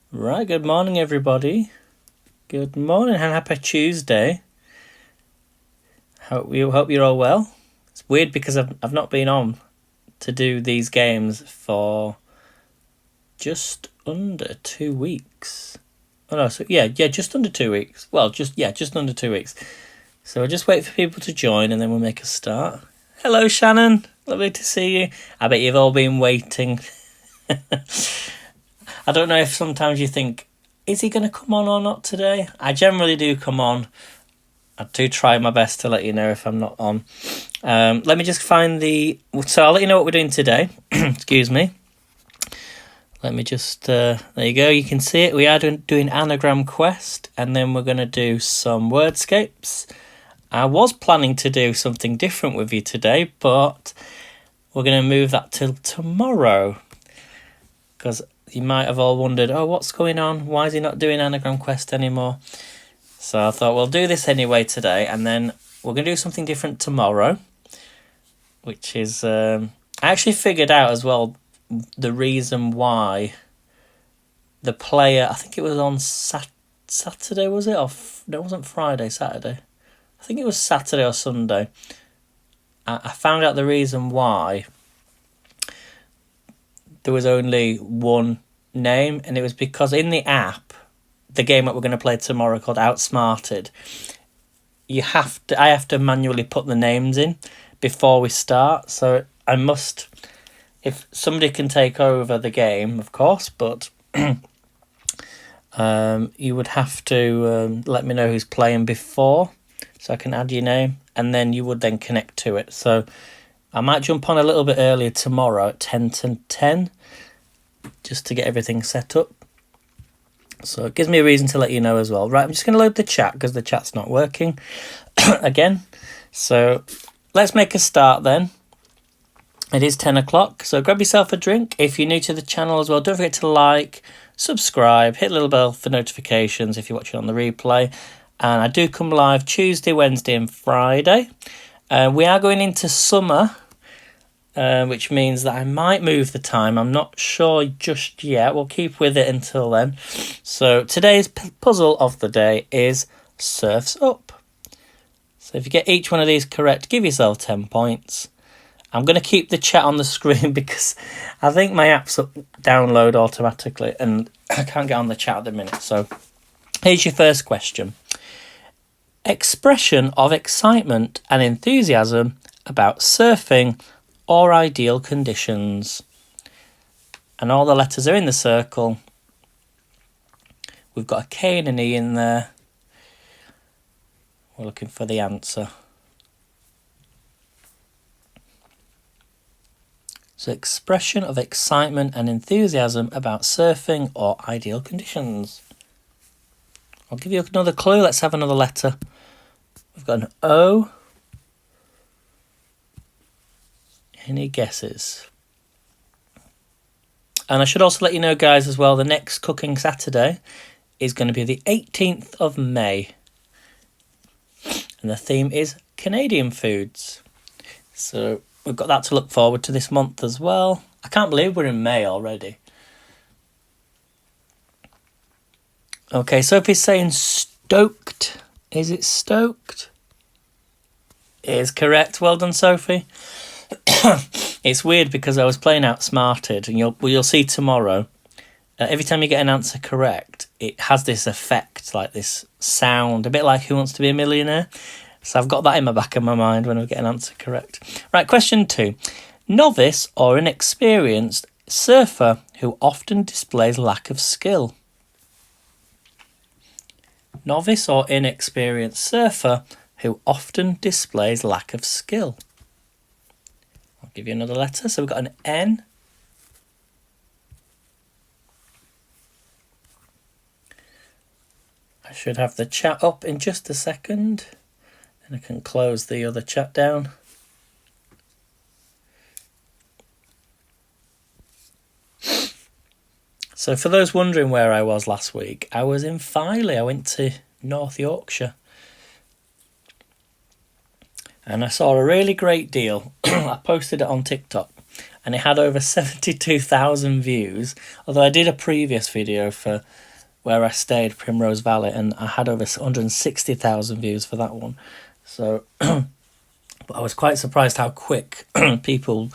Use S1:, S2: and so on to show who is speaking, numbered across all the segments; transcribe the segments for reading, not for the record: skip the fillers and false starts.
S1: Right, good morning everybody. Good morning and happy Tuesday. Hope you're all well. It's weird because I've not been on to do these games for just under 2 weeks. Oh no, just under 2 weeks. Well, just under 2 weeks. So I'll just wait for people to join and then we'll make a start. Hello Shannon, lovely to see you. I bet you've all been waiting. I don't know if sometimes you think, is he going to come on or not today? I generally do come on. I do try my best to let you know if I'm not on. Let me just find so I'll let you know what we're doing today. Excuse me. Let me just, there you go. You can see it. We are doing Anagram Quest, and then we're going to do some Wordscapes. I was planning to do something different with you today, but we're going to move that till tomorrow. Because you might have all wondered, oh, what's going on? Why is he not doing Anagram Quest anymore? So I thought we'll do this anyway today, and then we're going to do something different tomorrow, which is, I actually figured out as well the reason why the player, I think it was on Saturday, was it? No, it wasn't Friday, Saturday. I think it was Saturday or Sunday. I found out the reason why there was only one name, and it was because in the app, the game that we're going to play tomorrow called Outsmarted, I have to manually put the names in before we start. So I must, if somebody can take over the game, of course, but you would have to let me know who's playing before, so I can add your name, and then you would then connect to it. So I might jump on a little bit earlier tomorrow at 10 to 10, just to get everything set up. So it gives me a reason to let you know as well. Right, I'm just going to load the chat because the chat's not working again. So let's make a start then. It is 10 o'clock, so grab yourself a drink. If you're new to the channel as well, don't forget to like, subscribe, hit the little bell for notifications if you're watching on the replay. And I do come live Tuesday, Wednesday and Friday. We are going into summer, which means that I might move the time. I'm not sure just yet. We'll keep with it until then. So today's puzzle of the day is Surf's Up. So if you get each one of these correct, give yourself 10 points. I'm going to keep the chat on the screen because I think my apps download automatically and I can't get on the chat at the minute. So here's your first question. Expression of excitement and enthusiasm about surfing or ideal conditions. And all the letters are in the circle. We've got a K and an E in there. We're looking for the answer. So expression of excitement and enthusiasm about surfing or ideal conditions. I'll give you another clue. Let's have another letter. We've got an O. Any guesses? And I should also let you know, guys, as well, the next Cooking Saturday is going to be the 18th of May. And the theme is Canadian foods. So we've got that to look forward to this month as well. I can't believe we're in May already. Okay, Sophie's saying stoked. Is it stoked? It is correct. Well done, Sophie. It's weird because I was playing Outsmarted, and you'll see tomorrow. Every time you get an answer correct, it has this effect, like this sound, a bit like Who Wants to Be a Millionaire. So I've got that in the back of my mind when I get an answer correct. Right, question 2. Novice or inexperienced surfer who often displays lack of skill. Novice or inexperienced surfer who often displays lack of skill. I'll give you another letter. So we've got an N. I should have the chat up in just a second. And I can close the other chat down. So for those wondering where I was last week, I was in Filey. I went to North Yorkshire. And I saw a really great deal. I posted it on TikTok. and it had over 72,000 views. Although I did a previous video for where I stayed, Primrose Valley, and I had over 160,000 views for that one. So, but I was quite surprised how quick people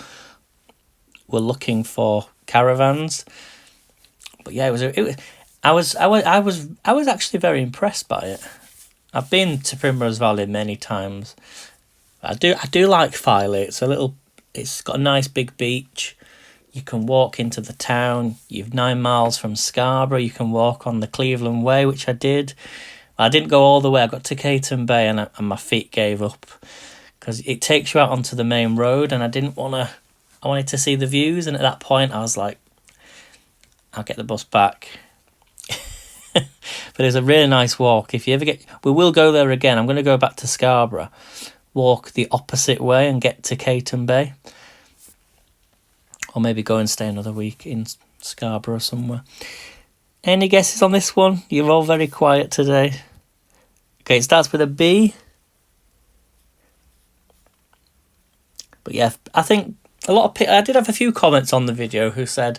S1: were looking for caravans. But yeah, I was actually very impressed by it. I've been to Primrose Valley many times. I do like Filey. It's got a nice big beach. You can walk into the town. You've 9 miles from Scarborough. You can walk on the Cleveland Way, which I did. I didn't go all the way. I got to Caton Bay and my feet gave up because it takes you out onto the main road, and I wanted to see the views, and at that point I was like, I'll get the bus back. But it was a really nice walk. If you ever we will go there again. I'm going to go back to Scarborough, walk the opposite way and get to Caton Bay. Or maybe go and stay another week in Scarborough somewhere. Any guesses on this one? You're all very quiet today. Okay, it starts with a B. But yeah, I think a lot of people... I did have a few comments on the video who said,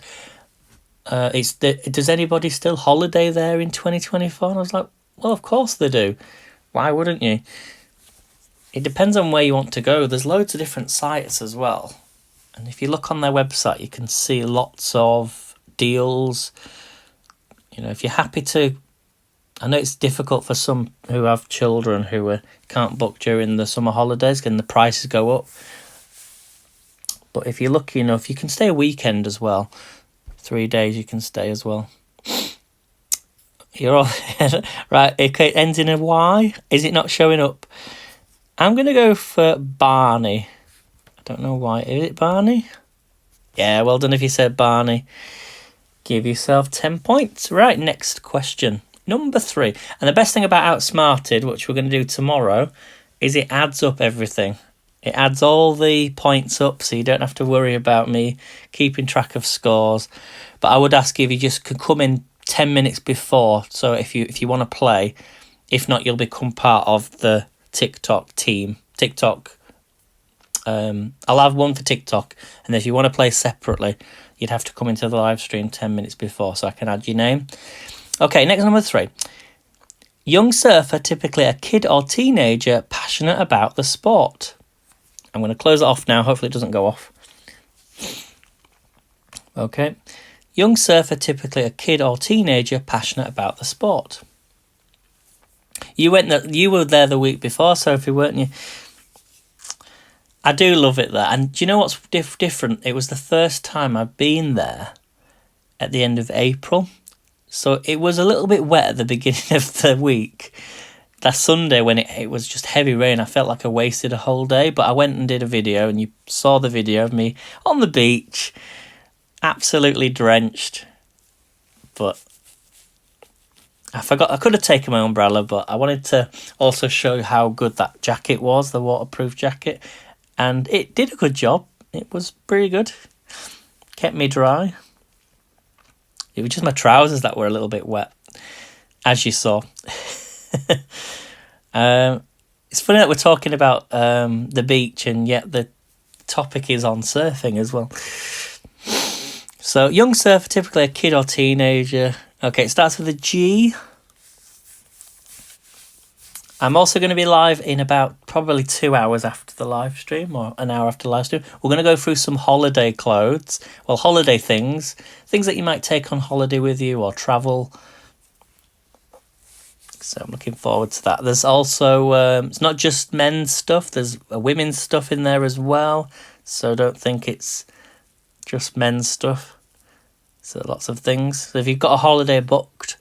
S1: does anybody still holiday there in 2024? And I was like, well, of course they do. Why wouldn't you? It depends on where you want to go. There's loads of different sites as well. And if you look on their website, you can see lots of deals. You know, if you're happy to... I know it's difficult for some who have children who can't book during the summer holidays, and the prices go up. But if you're lucky enough, you can stay a weekend as well. 3 days you can stay as well. You're all... Right, it ends in a Y. Is it not showing up? I'm going to go for Barney. I don't know why. Is it Barney? Yeah, well done if you said Barney. Give yourself 10 points. Right, next question. Number 3. And the best thing about Outsmarted, which we're going to do tomorrow, is it adds up everything. It adds all the points up, so you don't have to worry about me keeping track of scores. But I would ask you if you just could come in 10 minutes before. So if you want to play, if not, you'll become part of the TikTok team. I'll have one for TikTok, and if you want to play separately, you'd have to come into the live stream 10 minutes before so I can add your name. Okay, next, number 3. Young surfer, typically a kid or teenager passionate about the sport. I'm going to close it off now. Hopefully it doesn't go off. Okay. Young surfer, typically a kid or teenager passionate about the sport. You were there the week before, Sophie, weren't you? I do love it there. And do you know what's different? It was the first time I've been there at the end of April. So it was a little bit wet at the beginning of the week. That Sunday when it was just heavy rain, I felt like I wasted a whole day. But I went and did a video, and you saw the video of me on the beach, absolutely drenched. But I forgot, I could have taken my umbrella, but I wanted to also show how good that jacket was, the waterproof jacket. And it did a good job. It was pretty good. Kept me dry. It was just my trousers that were a little bit wet, as you saw. It's funny that we're talking about the beach, and yet the topic is on surfing as well. So, young surfer, typically a kid or teenager. Okay, it starts with a G. I'm also going to be live in about probably 2 hours after the live stream, or an hour after the live stream. We're going to go through some holiday clothes, well, holiday things that you might take on holiday with you or travel. So I'm looking forward to that. There's also, it's not just men's stuff, there's women's stuff in there as well. So don't think it's just men's stuff. So lots of things. So if you've got a holiday booked,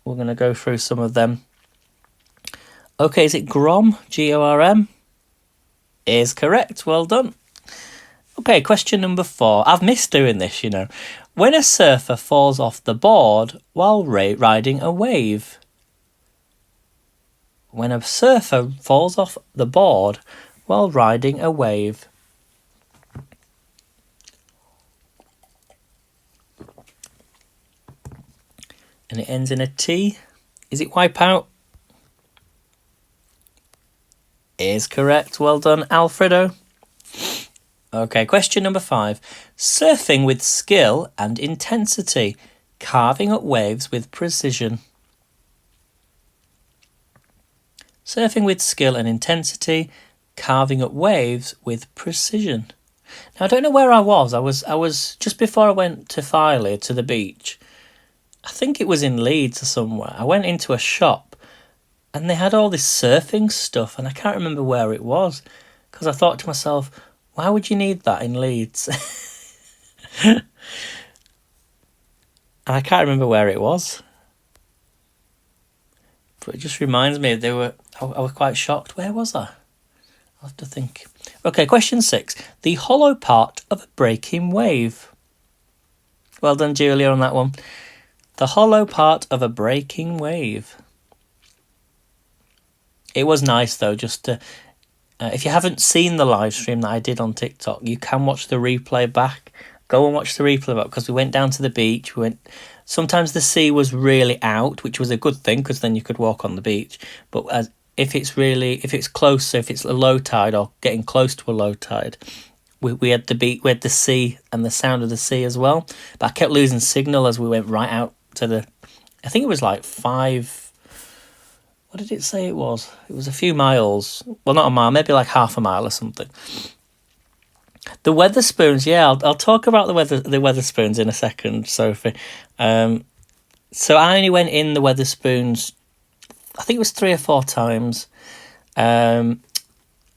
S1: we're going to go through some of them. Okay, is it Grom? G-O-R-M? Is correct. Well done. Okay, question number 4. I've missed doing this, you know. When a surfer falls off the board while riding a wave. When a surfer falls off the board while riding a wave. And it ends in a T. Is it wipe out? Is correct. Well done, Alfredo. Okay, question number 5. Surfing with skill and intensity, carving up waves with precision. Surfing with skill and intensity, carving up waves with precision. Now, I don't know where I was. I was just before I went to Filey, to the beach. I think it was in Leeds or somewhere. I went into a shop and they had all this surfing stuff, and I can't remember where it was because I thought to myself, why would you need that in Leeds? And I can't remember where it was. But it just reminds me, I was quite shocked. Where was I? I'll have to think. Okay, question 6. The hollow part of a breaking wave. Well done, Julia, on that one. The hollow part of a breaking wave. It was nice, though, just to... if you haven't seen the live stream that I did on TikTok, you can watch the replay back. Go and watch the replay back, because we went down to the beach. Sometimes the sea was really out, which was a good thing, because then you could walk on the beach. But if it's close, so if it's a low tide or getting close to a low tide, we had the beach, we had the sea and the sound of the sea as well. But I kept losing signal as we went right out to the... I think it was like 5... What did it say it was? It was a few miles. Well, not a mile, maybe like half a mile or something. The Weatherspoons, yeah, I'll talk about the Weatherspoons in a second, Sophie. So I only went in the Weatherspoons, I think it was 3 or 4 times. So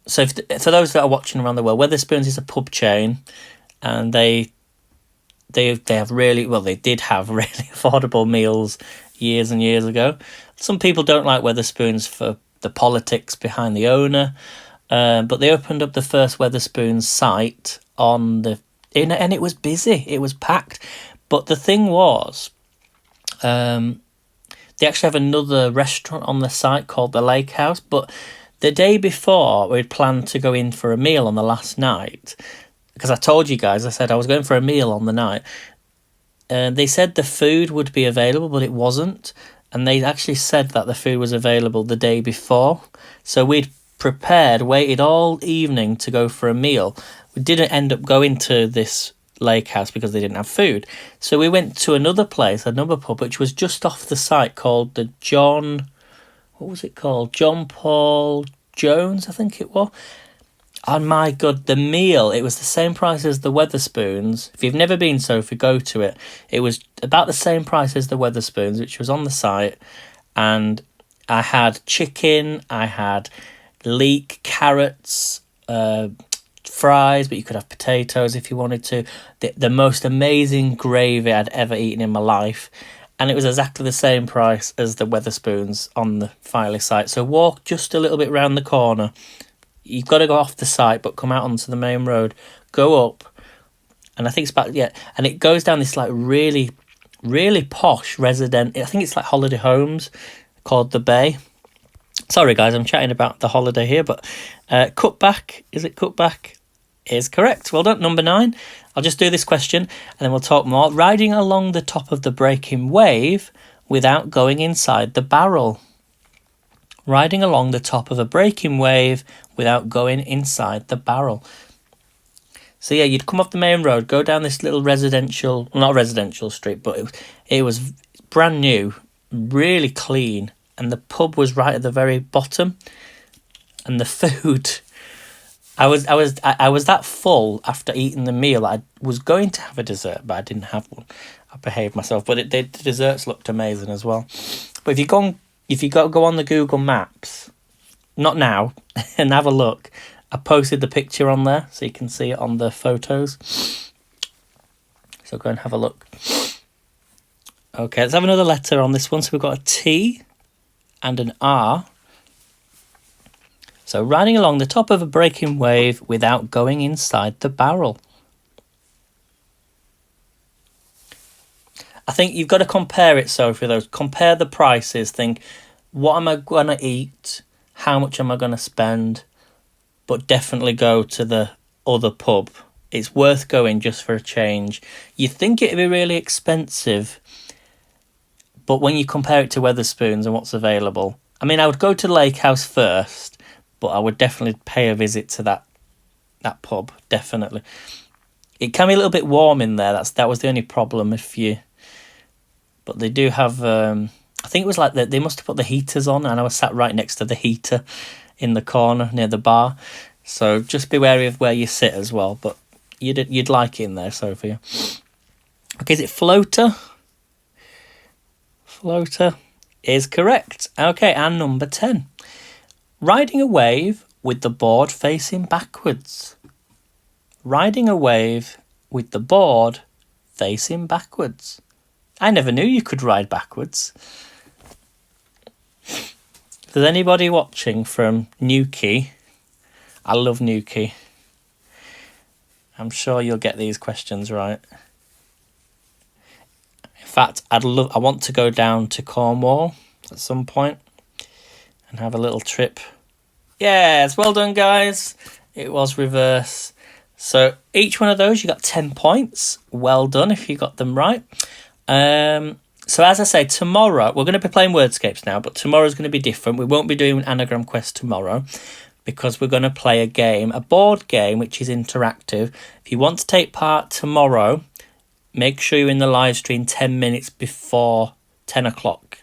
S1: for those that are watching around the world, Weatherspoons is a pub chain, and they have really, well, they did have really affordable meals years and years ago. Some people don't like Weatherspoons for the politics behind the owner, but they opened up the first Weatherspoons site and it was busy. It was packed. But the thing was, they actually have another restaurant on the site called the Lake House. But the day before, we'd planned to go in for a meal on the last night, because I told you guys, I said I was going for a meal on the night. They said the food would be available, but it wasn't. And they actually said that the food was available the day before. So we'd waited all evening to go for a meal. We didn't end up going to this lake house because they didn't have food. So we went to another place, another pub, which was just off the site, called the John Paul Jones, I think it was. And my God, the meal, it was the same price as the Weatherspoons. If you've never been, Sophie, go to it. It was about the same price as the Weatherspoons, which was on the site. And I had chicken, I had leek, carrots, fries, but you could have potatoes if you wanted to. The most amazing gravy I'd ever eaten in my life. And it was exactly the same price as the Weatherspoons on the Filey site. So walk just a little bit round the corner. You've got to go off the site, but come out onto the main road, go up, and I think it's back, yeah, and it goes down this like really, really posh I think it's like holiday homes called The Bay. Sorry guys, I'm chatting about the holiday here, but Cutback, is it Cutback? Is correct. Well done, number 9. I'll just do this question and then we'll talk more. Riding along the top of the breaking wave without going inside the barrel. Riding along the top of a breaking wave without going inside the barrel. So yeah, you'd come off the main road, go down this little not residential street, but it was brand new, really clean, and the pub was right at the very bottom. And the food, I was that full after eating the meal. I was going to have a dessert, but I didn't have one. I behaved myself, but the desserts looked amazing as well. But if you go on the Google Maps, not now, and have a look, I posted the picture on there so you can see it on the photos. So go and have a look. Okay, let's have another letter on this one. So we've got a T and an R. So riding along the top of a breaking wave without going inside the barrel. I think you've got to compare it, Sophie, though. Compare the prices. Think, what am I going to eat? How much am I going to spend? But definitely go to the other pub. It's worth going just for a change. You think it'd be really expensive, but when you compare it to Weatherspoons and what's available, I mean, I would go to Lake House first, but I would definitely pay a visit to that that pub, definitely. It can be a little bit warm in there. That was the only problem but they do have, I think it was like they must have put the heaters on, and I was sat right next to the heater in the corner near the bar. So just be wary of where you sit as well, but you'd like it in there, Sophia. Okay, is it floater? Floater is correct. Okay, and number 10. Riding a wave with the board facing backwards. Riding a wave with the board facing backwards. I never knew you could ride backwards. If there's anybody watching from Newquay, I love Newquay. I'm sure you'll get these questions right. In fact, I want to go down to Cornwall at some point and have a little trip. Yes, well done, guys. It was reverse. So each one of those, you got 10 points. Well done if you got them right. So as I say, tomorrow, we're going to be playing Wordscapes now, but tomorrow's going to be different. We won't be doing an anagram quest tomorrow because we're going to play a game, a board game, which is interactive. If you want to take part tomorrow, make sure you're in the live stream 10 minutes before 10 o'clock.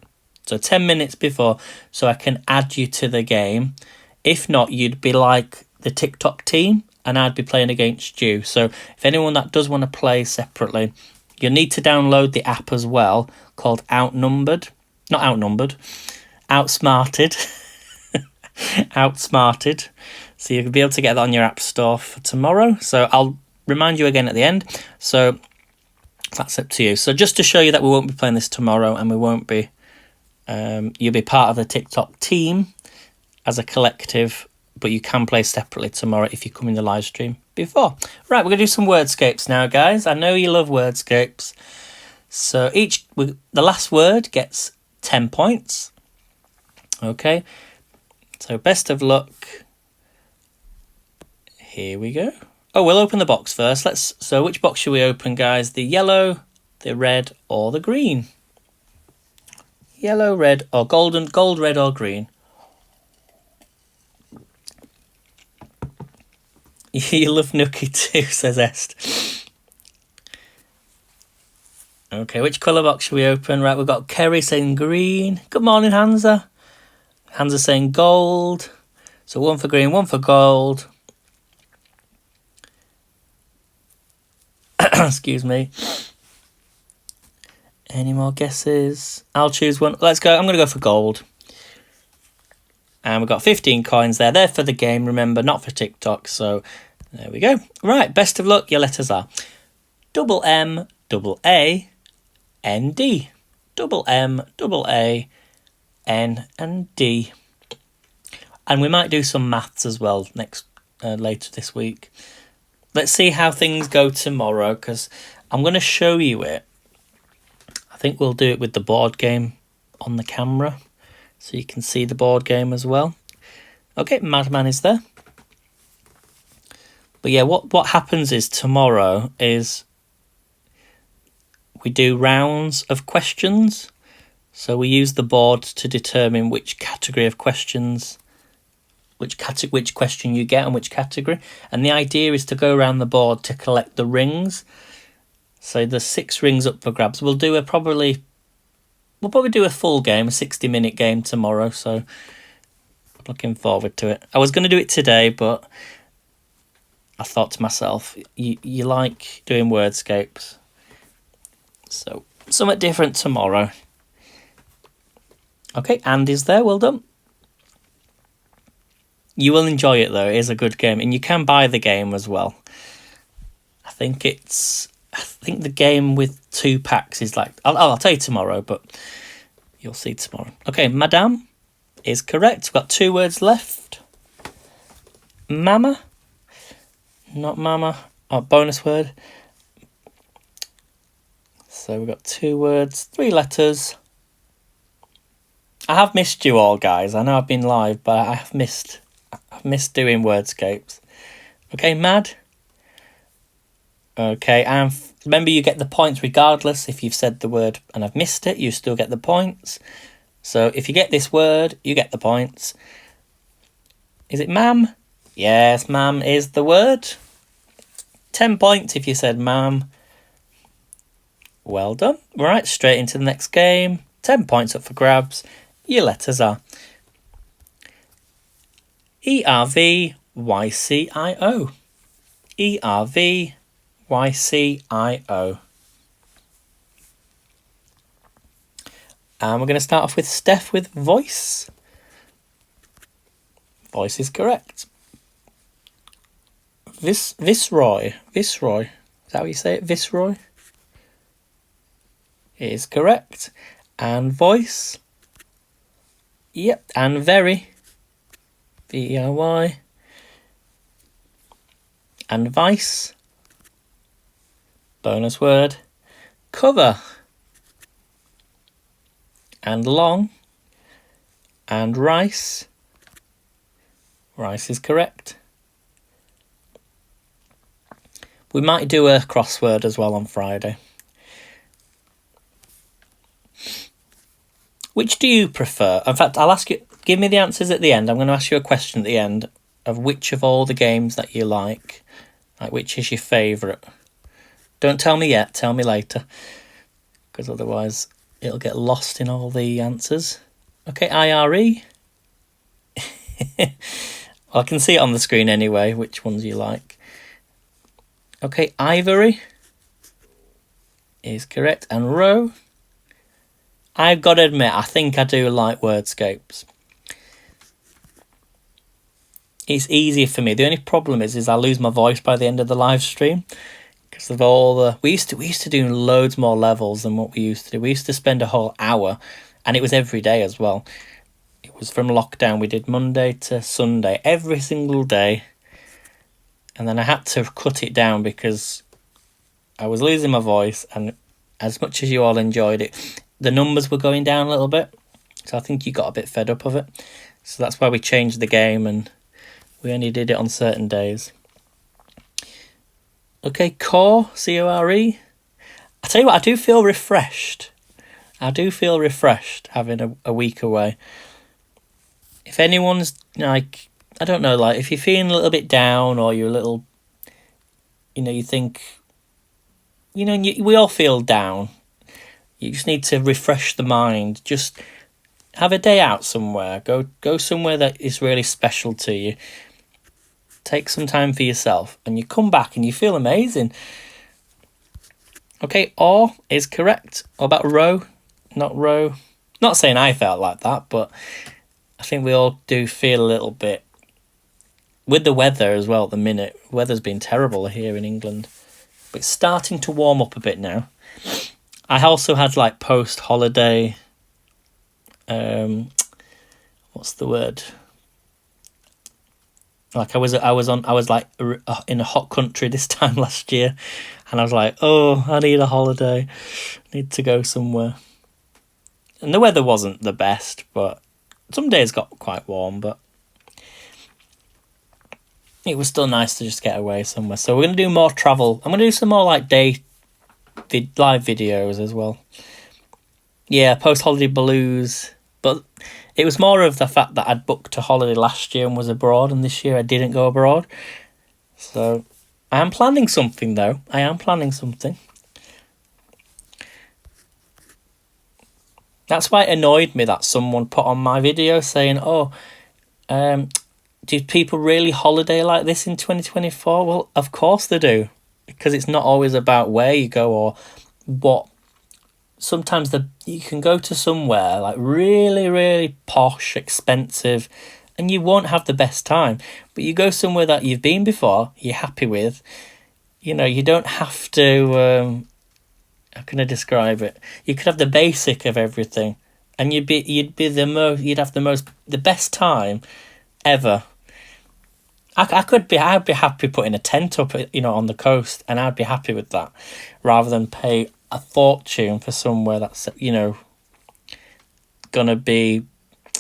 S1: So 10 minutes before, so I can add you to the game. If not, you'd be like the TikTok team, and I'd be playing against you. So if anyone that does want to play separately, you need to download the app as well, called Outsmarted. Outsmarted. So you'll be able to get that on your app store for tomorrow. So I'll remind you again at the end. So that's up to you. So just to show you that we won't be playing this tomorrow, and we won't be, you'll be part of the TikTok team as a collective, but you can play separately tomorrow if you come in the live stream before. Right, we're going to do some Wordscapes now, guys. I know you love Wordscapes. So the last word gets 10 points. Okay, so best of luck. Here we go. Oh, we'll open the box first. So which box should we open, guys? The yellow, the red, or the green? Yellow, red, or gold, red, or green? You love Nookie too, says Est. Okay, which colour box should we open? Right, we've got Kerry saying green. Good morning, Hansa. Hansa saying gold. So one for green, one for gold. Excuse me. Any more guesses? I'll choose one. Let's go. I'm going to go for gold. And we've got 15 coins there. They're for the game, remember, not for TikTok. So there we go. Right, best of luck. Your letters are double M, double A, N, D. Double M, double A, N, and D. And we might do some maths as well later this week. Let's see how things go tomorrow, because I'm going to show you it. I think we'll do it with the board game on the camera, so you can see the board game as well. Okay, Madman is there. But yeah, what happens is tomorrow is we do rounds of questions. So we use the board to determine which category of questions, which question you get and which category. And the idea is to go around the board to collect the rings. So there's 6 rings up for grabs. We'll probably do a full game, a 60-minute game tomorrow. So looking forward to it. I was going to do it today, but I thought to myself, you like doing Wordscapes. So something different tomorrow. Okay, Andy's there. Well done. You will enjoy it, though. It is a good game. And you can buy the game as well. I think the game with 2 packs is like... I'll tell you tomorrow, but you'll see tomorrow. Okay, Madame is correct. We've got 2 words left. Mama. Not mama. Oh, bonus word. So we've got 2 words, 3 letters. I have missed you all, guys. I know I've been live, but I've missed doing Wordscapes. Okay, Mad. Okay, and remember, you get the points regardless. If you've said the word and I've missed it, you still get the points. So if you get this word, you get the points. Is it ma'am? Yes, ma'am is the word. 10 points if you said ma'am. Well done. Right, straight into the next game. 10 points up for grabs. Your letters are ERVYCIO. ERVYCIO. And we're going to start off with Steph with voice. Voice is correct. Viceroy. Is that how you say it? Viceroy? It is correct. And voice. Yep. And very. VERY. And vice. Bonus word. Cover. And long. And rice. Rice is correct. We might do a crossword as well on Friday. Which do you prefer? In fact, I'll ask you, give me the answers at the end. I'm going to ask you a question at the end of which of all the games that you like which is your favourite. Don't tell me yet, tell me later. Because otherwise it'll get lost in all the answers. Okay, IRE. I can see it on the screen anyway, which ones you like. Okay, ivory is correct. And row. I've got to admit, I think I do like Wordscapes. It's easier for me. The only problem is I lose my voice by the end of the live stream. Because of all the... We used to do loads more levels than what we used to do. We used to spend a whole hour. And it was every day as well. It was from lockdown. We did Monday to Sunday. Every single day. And then I had to cut it down because I was losing my voice. And as much as you all enjoyed it, the numbers were going down a little bit. So I think you got a bit fed up of it. So that's why we changed the game and we only did it on certain days. Okay, core, C-O-R-E. I tell you what, I do feel refreshed. I do feel refreshed having a week away. If anyone's like, I don't know, like if you're feeling a little bit down or you're a little, you think, we all feel down. You just need to refresh the mind. Just have a day out somewhere. Go somewhere that is really special to you. Take some time for yourself. And you come back and you feel amazing. Okay, or is correct. What about row? Not row. Not saying I felt like that, but I think we all do feel a little bit. With the weather as well at the minute. Weather's been terrible here in England. But it's starting to warm up a bit now. I also had like post-holiday, what's the word? Like I was like in a hot country this time last year, and I was like, oh, I need a holiday, I need to go somewhere. And the weather wasn't the best, but some days got quite warm, but it was still nice to just get away somewhere. So we're going to do more travel. I'm going to do some more like live videos as well. Yeah, post-holiday blues. But it was more of the fact that I'd booked a holiday last year and was abroad, and this year I didn't go abroad. So I am planning something, though. I am planning something. That's why it annoyed me that someone put on my video saying, oh, do people really holiday like this in 2024? Well, of course they do. Because it's not always about where you go or what. Sometimes you can go to somewhere like really, really posh, expensive, and you won't have the best time. But you go somewhere that you've been before, you're happy with. You don't have to. How can I describe it? You could have the basic of everything, and you'd have the best time ever. I'd be happy putting a tent up, on the coast, and I'd be happy with that, rather than pay a fortune for somewhere that's, gonna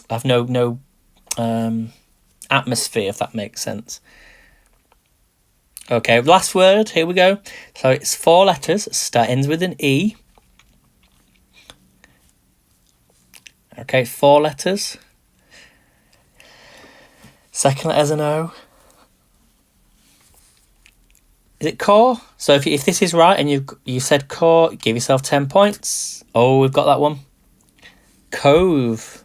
S1: have no atmosphere, if that makes sense. Okay, last word. Here we go. So it's 4 letters. Ends with an E. Okay, 4 letters. Second letter's an O. Is it core? So if this is right and you said core, give yourself 10 points. Oh, we've got that one. Cove.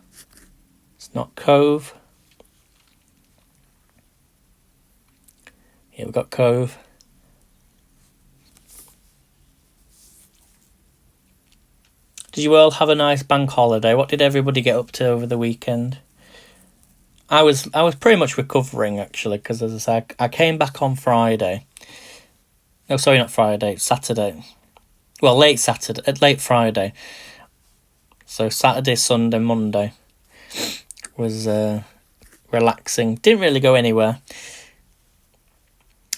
S1: It's not cove. Here we've got cove. Did you all have a nice bank holiday? What did everybody get up to over the weekend? I was pretty much recovering, actually, because as I said, I came back on Friday. No, sorry, not Friday, Saturday. Well, late Friday. So Saturday, Sunday, Monday was relaxing. Didn't really go anywhere.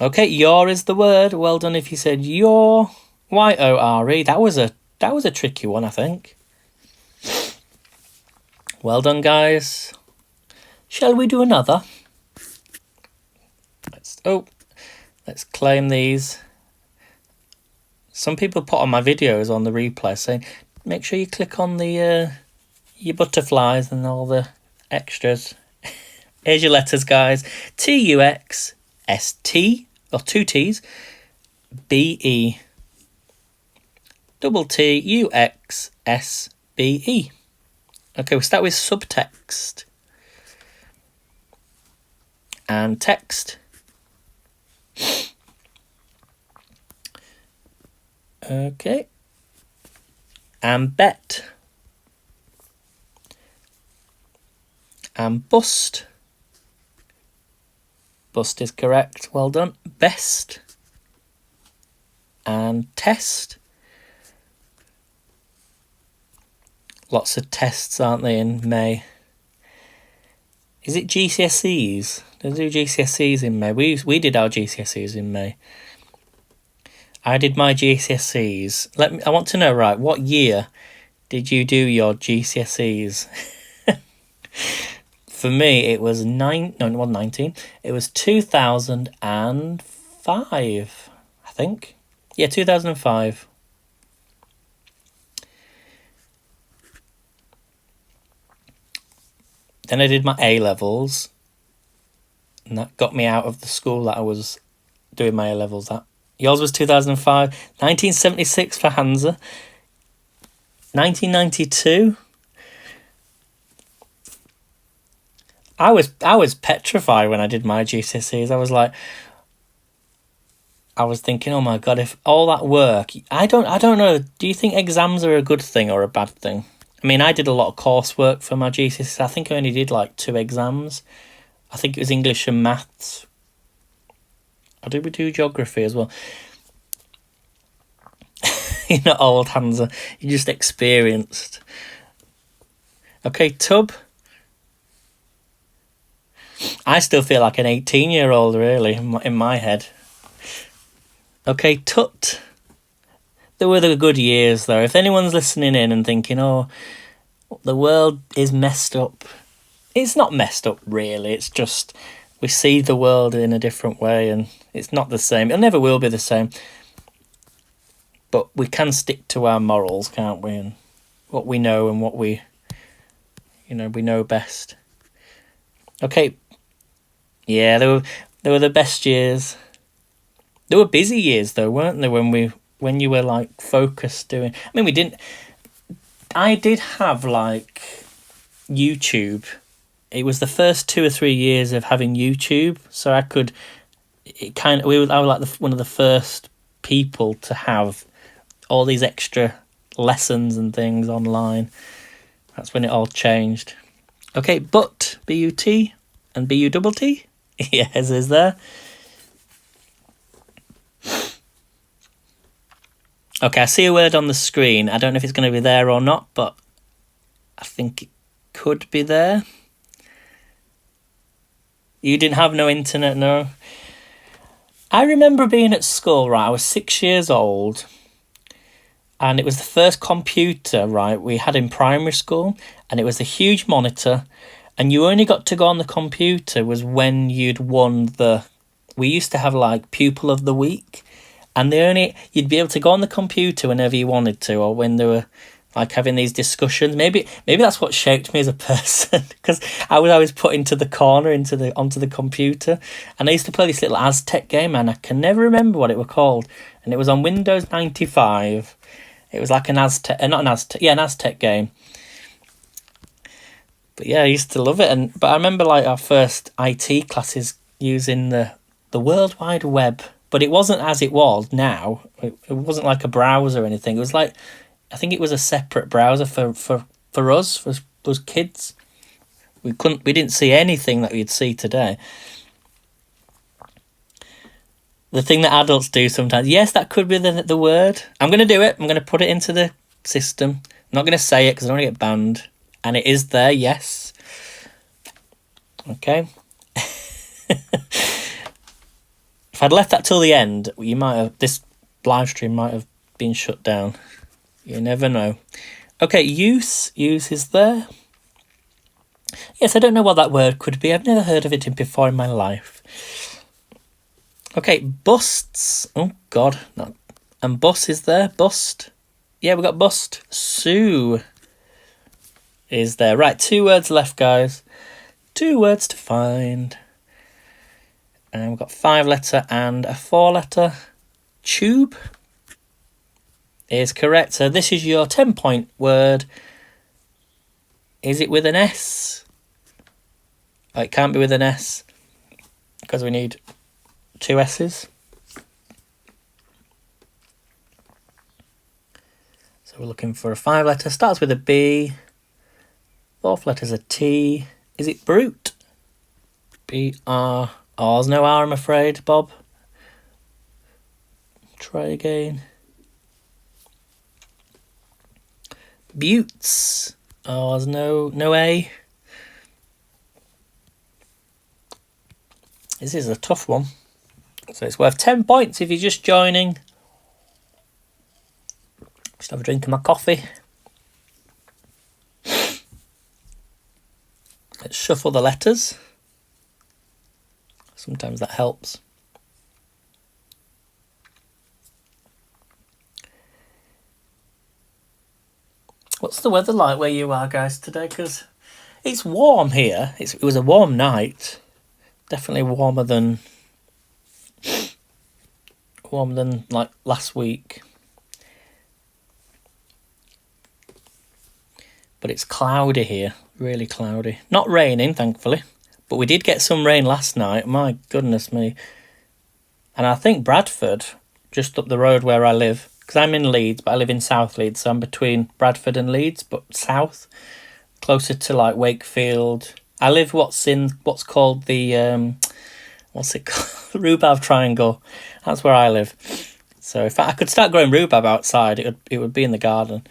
S1: Okay, your is the word. Well done if you said your. Y-O-R-E. That was a tricky one, I think. Well done, guys. Shall we do another? Let's claim these. Some people put on my videos on the replay saying, make sure you click on the your butterflies and all the extras. Here's your letters, guys. T-U-X-S-T, or 2 T's, B-E. Double T-U-X-S-B-E. Okay, we'll start with subtext. And text. Okay. And bet. And bust. Bust is correct. Well done. Best. And test. Lots of tests, aren't they, in May? Is it GCSEs? They do GCSEs in May. We did our GCSEs in May. I did my GCSEs. I want to know, right, what year did you do your GCSEs? For me, it was 19. It was 2005, I think. Yeah, 2005. Then I did my A-levels, and that got me out of the school that I was doing my A-levels at. Yours was 2005. 1976 for Hansa. 1992. I was petrified when I did my GCSEs. I was thinking, oh my God, if all that work, I don't know. Do you think exams are a good thing or a bad thing? I mean, I did a lot of coursework for my GCSEs. I think I only did like 2 exams. I think it was English and maths. Or did we do geography as well? You're not old, Hansa. You're just experienced. Okay, tub. I still feel like an 18-year-old, really, in my head. Okay, tut. They were the good years, though. If anyone's listening in and thinking, oh, the world is messed up. It's not messed up, really. It's just we see the world in a different way and it's not the same. It never will be the same. But we can stick to our morals, can't we? And what we know and what we know best. Okay. Yeah, they were the best years. They were busy years, though, weren't they, when you were, like, focused doing... I mean, I did have, like, YouTube. It was the first 2 or 3 years of having YouTube, so I was like one of the first people to have all these extra lessons and things online. That's when it all changed. Okay, but, B-U-T and B-U-double-T. Yes, is there. Okay, I see a word on the screen. I don't know if it's going to be there or not, but I think it could be there. You didn't have no internet, no? I remember being at school, right? I was 6 years old, and it was the first computer, right, we had in primary school, and it was a huge monitor, and you only got to go on the computer was when you'd won we used to have, like, Pupil of the Week, and you'd be able to go on the computer whenever you wanted to, or when there were, like having these discussions. Maybe that's what shaped me as a person, because I was always put into the corner, onto the computer. And I used to play this little Aztec game, and I can never remember what it was called. And it was on Windows 95. It was like an Aztec, an Aztec game. But yeah, I used to love it. But I remember like our first IT classes using the World Wide Web, but it wasn't as it was now. It wasn't like a browser or anything. It was like, I think it was a separate browser for us kids. We didn't see anything that we'd see today. The thing that adults do sometimes. Yes, that could be the word. I'm going to do it. I'm going to put it into the system. I'm not going to say it because I don't want to get banned. And it is there, yes. Okay. If I'd left that till the end, this live stream might have been shut down. You never know. Okay, use is there. Yes, I don't know what that word could be. I've never heard of it before in my life. Okay, busts. Oh, God. No. And bus is there. Bust. Yeah, we got bust. Sue is there. Right, 2 words left, guys. 2 words to find. And we've got 5-letter and a 4-letter. Tube is correct. So this is your 10-point word. Is it with an S? Oh, it can't be with an S because we need 2 S's. So we're looking for a 5-letter. Starts with a B. 4th letter's a T. Is it brute? B-R. Oh, there's no R, I'm afraid, Bob. Try again. Buttes. Oh, there's no A. This is a tough one. So it's worth 10 points if you're just joining. Just have a drink of my coffee. Let's shuffle the letters. Sometimes that helps. What's the weather like where you are, guys, today? Because it's warm here. It was a warm night. Definitely warmer than like last week. But it's cloudy here. Really cloudy. Not raining, thankfully. But we did get some rain last night. My goodness me. And I think Bradford, just up the road where I live, because I'm in Leeds, but I live in South Leeds, so I'm between Bradford and Leeds, but south, closer to like Wakefield. I live what's called the, what's it called? Rhubarb Triangle. That's where I live. So if I could start growing rhubarb outside, it would be in the garden.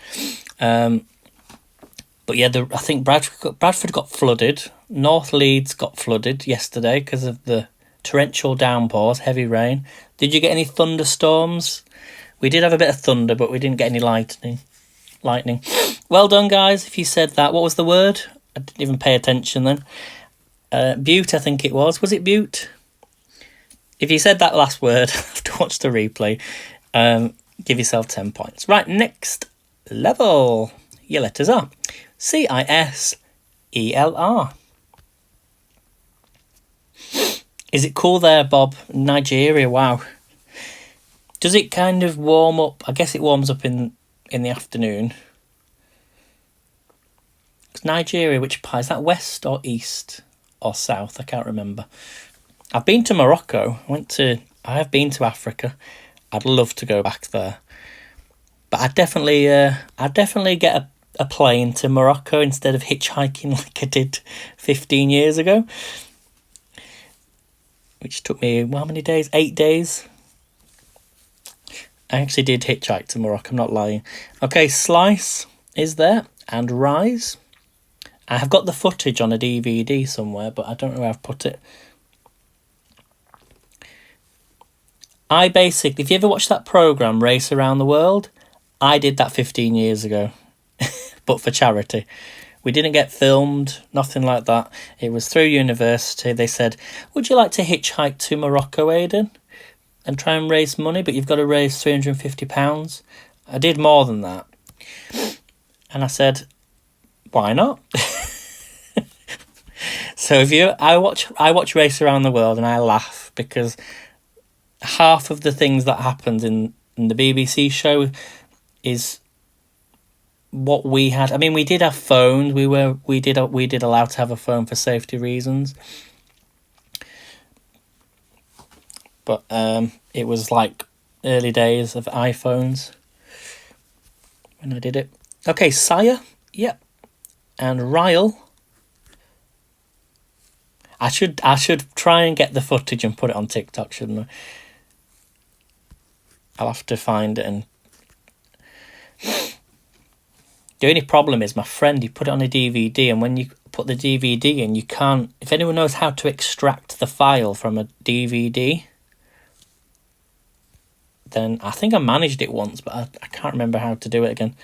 S1: But yeah, I think Bradford got flooded. North Leeds got flooded yesterday because of the torrential downpours, heavy rain. Did you get any thunderstorms? We did have a bit of thunder, but we didn't get any lightning. Well done, guys, if you said that. What was the word? I didn't even pay attention then. Butte, I think it was. Was it butte? If you said that last word, I have to watch the replay. Give yourself 10 points. Right, next level. Your letters are C-I-S-E-L-R. Is it cool there, Bob? Nigeria, wow. Does it kind of warm up? I guess it warms up in the afternoon. It's Nigeria, which part? Is that west or east or south? I can't remember. I've been to Morocco. I have been to Africa. I'd love to go back there. But I'd definitely get a plane to Morocco instead of hitchhiking like I did 15 years ago. Which took me, how many days? 8 days. I actually did hitchhike to Morocco, I'm not lying. Okay, slice is there, and rise. I have got the footage on a DVD somewhere, but I don't know where I've put it. If you ever watched that programme, Race Around the World, I did that 15 years ago, but for charity. We didn't get filmed, nothing like that. It was through university. They said, would you like to hitchhike to Morocco, Aidan, and try and raise money, but you've got to raise £350. I did more than that. And I said, why not? So I watch Race Around the World and I laugh because half of the things that happened in the BBC show is what we had. I mean, we did have phones. We did allow to have a phone for safety reasons. But it was like early days of iPhones when I did it. Okay, Sire, yep, and Ryle. I should try and get the footage and put it on TikTok, shouldn't I? I'll have to find it. And the only problem is my friend, he put it on a DVD, and when you put the DVD in, you can't. If anyone knows how to extract the file from a DVD, then I think I managed it once, but I can't remember how to do it again.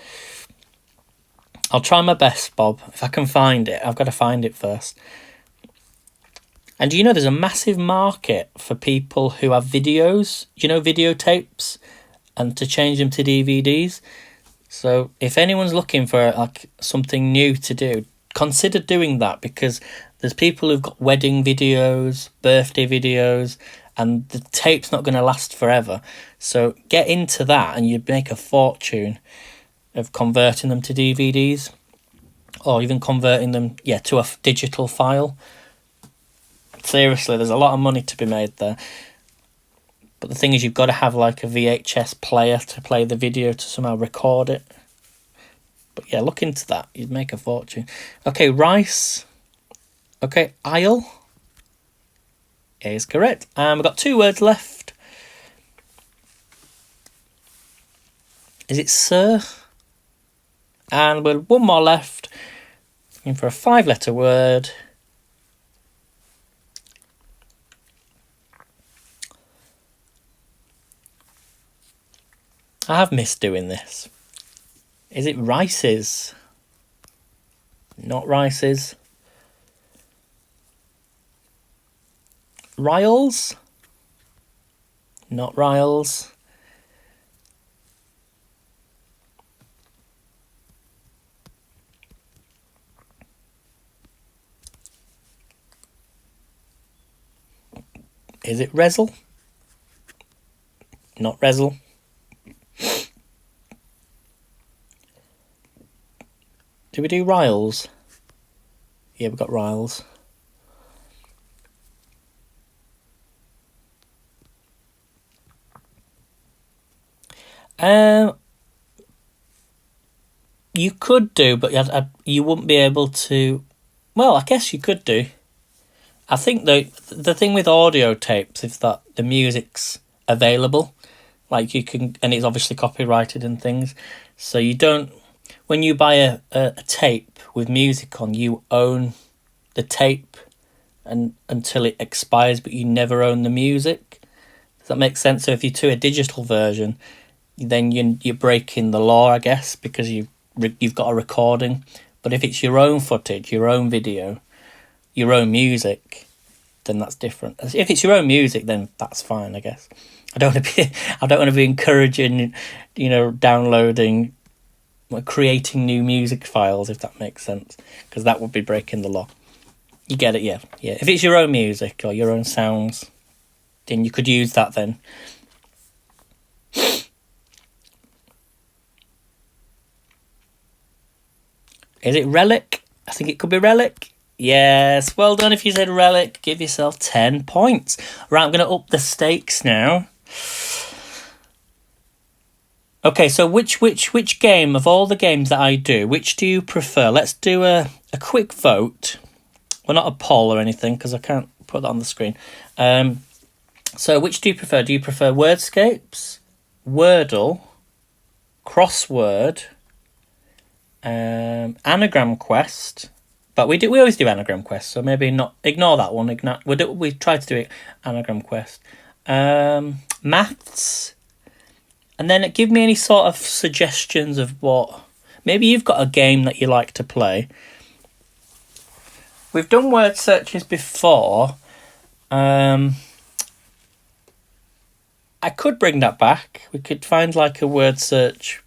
S1: I'll try my best, Bob. If I can find it, I've got to find it first. And you know, there's a massive market for people who have videos, videotapes, and to change them to DVDs. So if anyone's looking for like something new to do, consider doing that, because there's people who've got wedding videos, birthday videos, and the tape's not going to last forever. So get into that and you'd make a fortune of converting them to DVDs, or even converting them, to a digital file. Seriously, there's a lot of money to be made there. But the thing is, you've got to have like a VHS player to play the video to somehow record it. But yeah, look into that. You'd make a fortune. Okay, Rice. Okay, Isle is correct. And we've got 2 words left. Is it Sir? And we'll one more left. Looking for a 5-letter word. I have missed doing this. Is it Rices? Not Rices. Riles? Not Riles. Is it Rezel? Not Rezel. Do we do Riles? Yeah, we've got Riles. You could do, but you wouldn't be able to. Well, I guess you could do. I think the thing with audio tapes is that the music's available, like you can, and it's obviously copyrighted and things. So you don't. When you buy a tape with music on, you own the tape and until it expires, but you never own the music. Does that make sense? So if you do a digital version, then you're breaking the law, I guess, because you've got a recording. But if it's your own footage, your own video, your own music, then that's different. If it's your own music, then that's fine, I guess. I don't want to be encouraging, downloading, creating new music files, if that makes sense, because that would be breaking the law. You get it? Yeah. If it's your own music or your own sounds, then you could use that then. Is it Relic? I think it could be Relic. Yes, well done if you said Relic. Give yourself 10 points. Right, I'm going to up the stakes now. Okay, so which game of all the games that I do, which do you prefer? Let's do a quick vote. Well, not a poll or anything, because I can't put that on the screen. So which do you prefer? Do you prefer Wordscapes, Wordle, Crossword, Anagram Quest? But we always do Anagram Quest, so maybe not ignore that one. We tried to do it Anagram Quest. Maths. And then give me any sort of suggestions of what. Maybe you've got a game that you like to play. We've done word searches before. I could bring that back. We could find like a word search.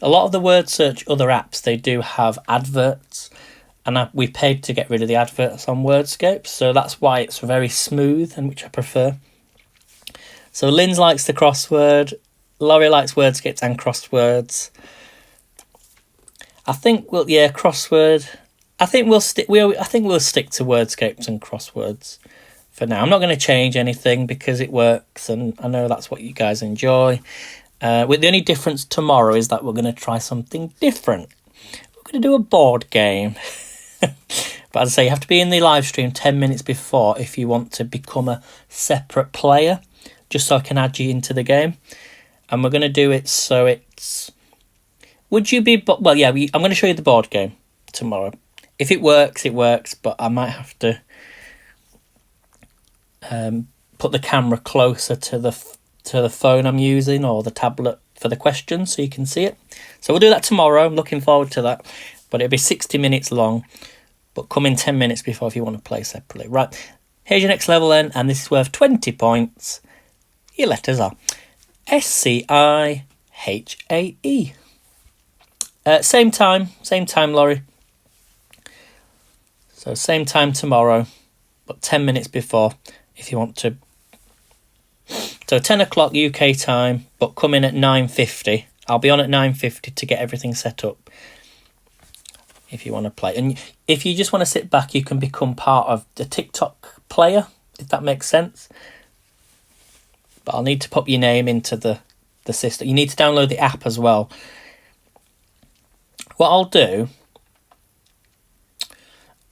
S1: A lot of the word search other apps, they do have adverts, and we paid to get rid of the adverts on Wordscapes, so that's why it's very smooth, and which I prefer. So Linz likes the crossword, Laurie likes Wordscapes and crosswords. I think crossword. I think we'll stick to Wordscapes and crosswords for now. I'm not going to change anything because it works, and I know that's what you guys enjoy. With the only difference tomorrow is that we're going to try something different. We're going to do a board game. But as I say, you have to be in the live stream 10 minutes before if you want to become a separate player, just so I can add you into the game. And we're going to do it so it's... Would you be... Well, yeah, I'm going to show you the board game tomorrow. If it works, it works, but I might have to put the camera closer to the phone I'm using or the tablet for the questions so you can see it. So we'll do that tomorrow. I'm looking forward to that. But it'll be 60 minutes long, but come in 10 minutes before if you want to play separately. Right, here's your next level then, and this is worth 20 points. Your letters are SCIHAE. Same time, Laurie. So same time tomorrow, but 10 minutes before if you want to. So 10 o'clock UK time, but come in at 9:50. I'll be on at 9:50 to get everything set up if you want to play. And if you just want to sit back, you can become part of the TikTok player, if that makes sense. But I'll need to pop your name into the system. You need to download the app as well. What I'll do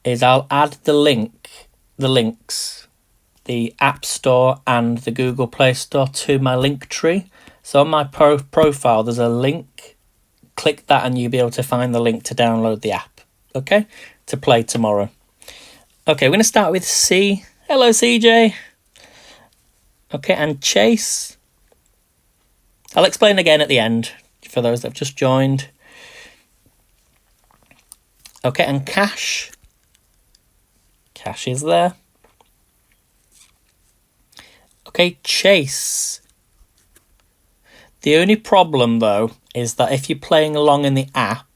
S1: is I'll add the links, the App Store and the Google Play Store to my link tree. So on my profile, there's a link. Click that and you'll be able to find the link to download the app, okay, to play tomorrow. Okay, we're going to start with C. Hello, CJ. Okay, and Chase. I'll explain again at the end for those that have just joined. Okay, and Cash. Cash is there. Okay, Chase. The only problem, though, is that if you're playing along in the app,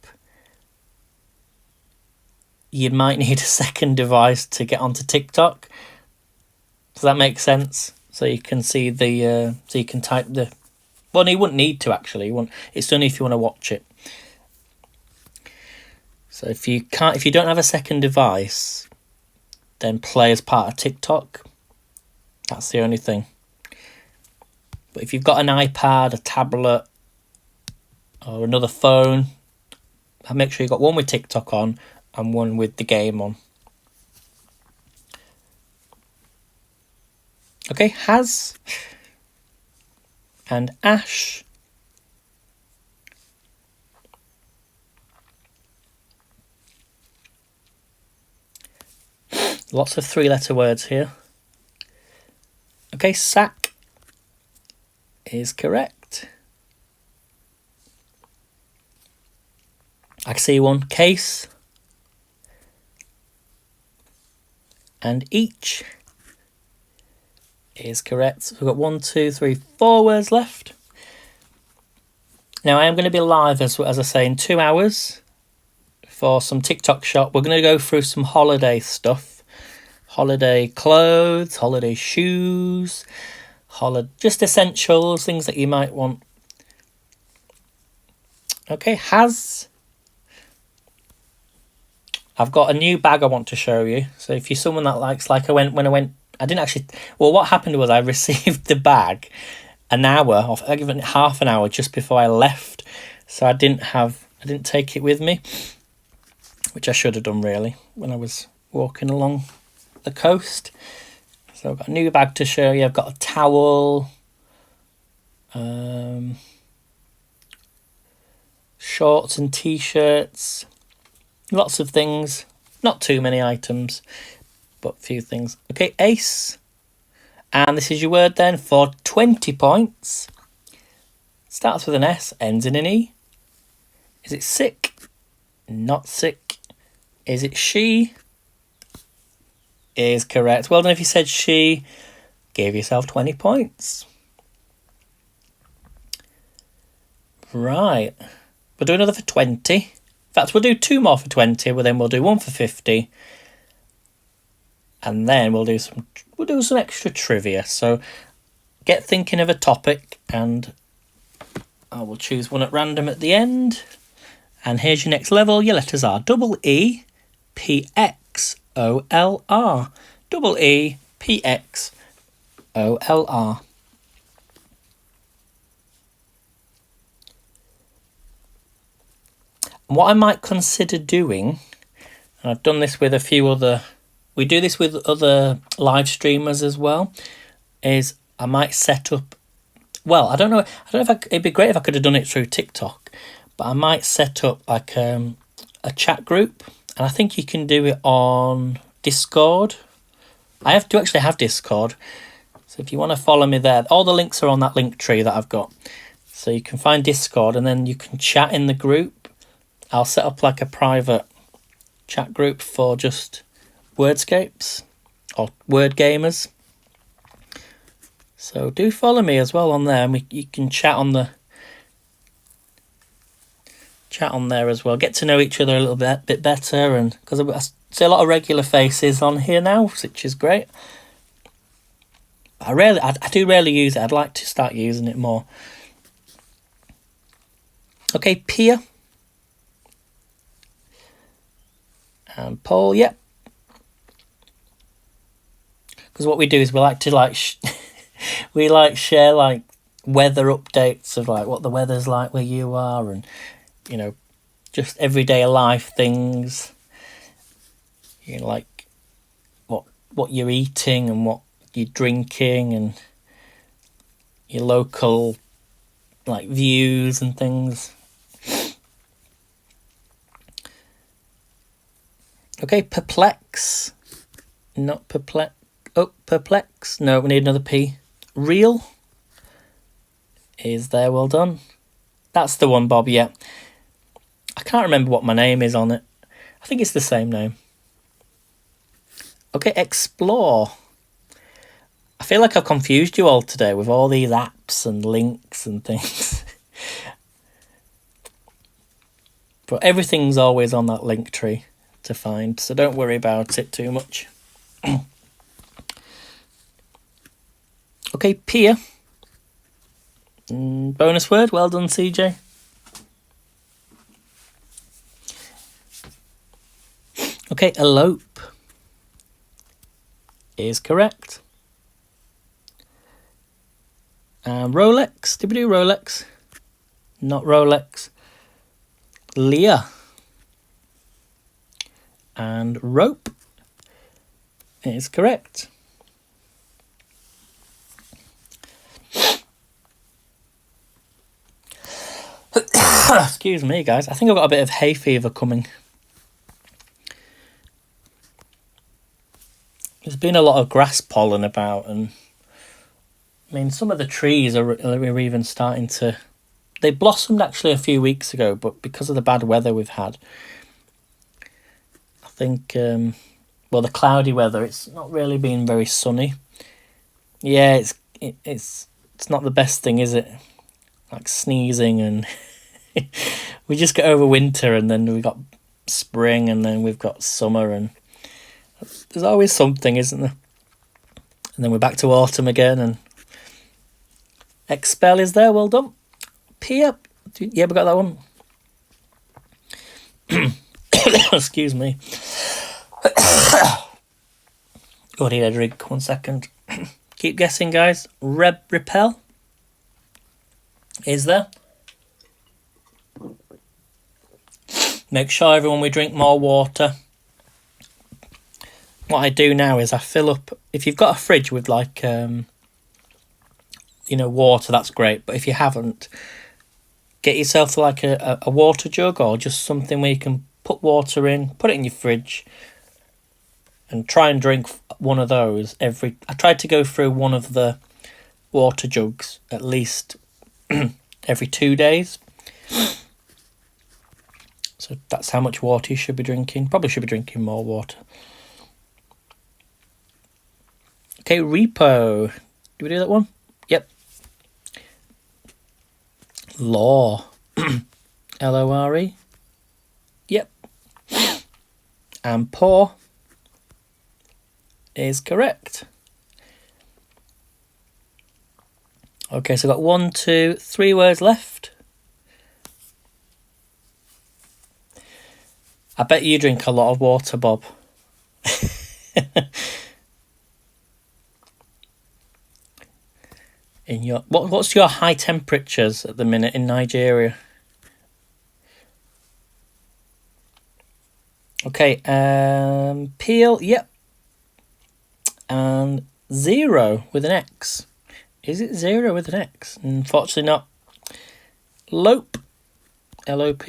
S1: you might need a second device to get onto TikTok. Does that make sense? So you can see so you can type the... Well, no, you wouldn't need to, actually. It's only if you want to watch it. So if you don't have a second device, then play as part of TikTok. That's the only thing. But if you've got an iPad, a tablet, or another phone, make sure you've got one with TikTok on and one with the game on. Okay, Has and Ash. Lots of three-letter words here. Okay, Sack is correct. I can see one. Case and Each is correct. So we've got 1, 2, 3, 4 words left. Now I am going to be live, as I say, in 2 hours for some TikTok shop. We're going to go through some holiday stuff. Holiday clothes, holiday shoes, just essentials, things that you might want. Okay, Has. I've got a new bag I want to show you. So if you're someone that likes, like I didn't actually, well, what happened was I received the bag an hour, or even half an hour just before I left. So I didn't take it with me, which I should have done really when I was walking along the coast. So I've got a new bag to show you. I've got a towel, shorts and t-shirts, lots of things, not too many items, but a few things. Okay, Ace, and this is your word then for 20 points. Starts with an S, ends in an E. Is it sick? Not sick. Is it she? Is correct. Well done if you said she. Give yourself 20 points. Right. We'll do another for 20. In fact, we'll do 2 more for 20, but then we'll do 1 for 50. And then we'll do some extra trivia. So get thinking of a topic, and I will choose one at random at the end. And here's your next level. Your letters are EEPXOLR. EEPXOLR. What I might consider doing, and I've done this with a few other, we do this with other live streamers as well, is I might set up, well, I don't know if it'd be great if I could have done it through TikTok, but I might set up like a chat group, and I think you can do it on Discord. I have to actually have Discord, so if you want to follow me there, all the links are on that link tree that I've got. So you can find Discord, and then you can chat in the group. I'll set up like a private chat group for just Wordscapes or Word Gamers. So do follow me as well on there, and you can chat on there as well. Get to know each other a little bit better, and because I see a lot of regular faces on here now, which is great. I do rarely use it. I'd like to start using it more. Okay, Pia. And Paul, yep. Because what we do is we like to share like weather updates of like what the weather's like where you are, and you know, just everyday life things. You know, like what you're eating and what you're drinking, and your local like views and things. Okay, perplex. Not perplex. Oh, perplex. No, we need another P. Real. Is there, well done. That's the one, Bob, yeah. I can't remember what my name is on it. I think it's the same name. Okay, explore. I feel like I've confused you all today with all these apps and links and things. But everything's always on that link tree to find, so don't worry about it too much. Okay, peer. Bonus word, well done, CJ. Okay, elope is correct. Rolex, did we do Rolex? Not Rolex. Leah. And rope is correct. Excuse me, guys. I think I've got a bit of hay fever coming. There's been a lot of grass pollen about, and I mean, some of the trees are even starting to... They blossomed actually a few weeks ago, but because of the bad weather we've had, I think, well, the cloudy weather, it's not really been very sunny. Yeah, it's not the best thing, is it? Like sneezing, and we just get over winter, and then we got spring, and then we've got summer, and there's always something, isn't there? And then we're back to autumn again, and expel is there, well done. Peer, yeah, we got that one. Excuse me. Oh, I need a drink, 1 second. Keep guessing, guys. Repel is there. Make sure, everyone, we drink more water. What I do now is I fill up, if you've got a fridge with like, water, that's great. But if you haven't, get yourself like a water jug, or just something where you can put water in, put it in your fridge, and try and drink one of those every... I tried to go through one of the water jugs at least every 2 days. So that's how much water you should be drinking. Probably should be drinking more water. Okay, repo. Do we do that one? Yep. Law. Lore. Yep. And poor is correct. Okay, so I've got 1, 2, 3 words left. I bet you drink a lot of water, Bob. In your what's your high temperatures at the minute in Nigeria? Okay, peel, yep. And 0 with an X. Is it 0 with an X? Unfortunately not. Lope, Lope,